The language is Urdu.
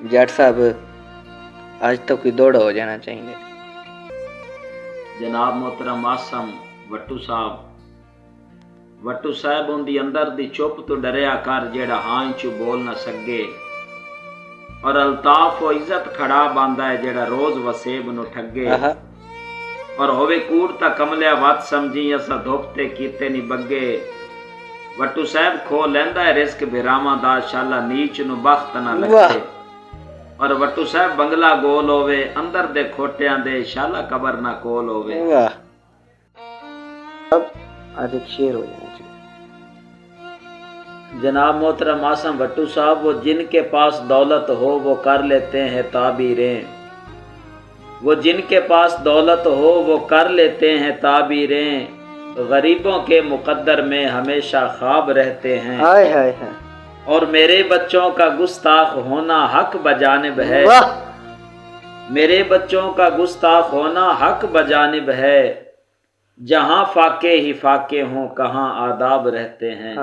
جٹ صاحب آج تو کوئی دوڑ ہو جانا چاہیے. جناب محترم آسم وٹو صاحب ان دی اندر دی چپ تو ڈریا کر جیڑا ہاں چو بول نہ سکے اور الطاف و عزت کھڑا باندا ہے جیڑا روز وسیب نو ٹھگے اور ہوے کوڑ تا کملیا وات سمجھی اسا دھوپتے کیتے نی بگے وٹو صاحب کھو لیندا ہے رزق بھراواں دا شالا نیچ نو بخت نہ لگے اور وٹو صاحب بنگلہ گول ہووے اندر دے کھوٹیاں دے شالا قبر نہ کول ہووے. اب آج ایک شعر ہو جانا چاہیے. جناب محترم آسم بھٹو صاحب وہ جن کے پاس دولت ہو وہ کر لیتے ہیں تعبیریں وہ جن کے پاس دولت ہو وہ کر لیتے ہیں تعبیریں غریبوں کے مقدر میں ہمیشہ خواب رہتے ہیں اور میرے بچوں کا گستاخ ہونا حق بجانب ہے میرے بچوں کا گستاخ ہونا حق بجانب ہے جہاں فاقے ہی فاقے ہوں کہاں آداب رہتے ہیں.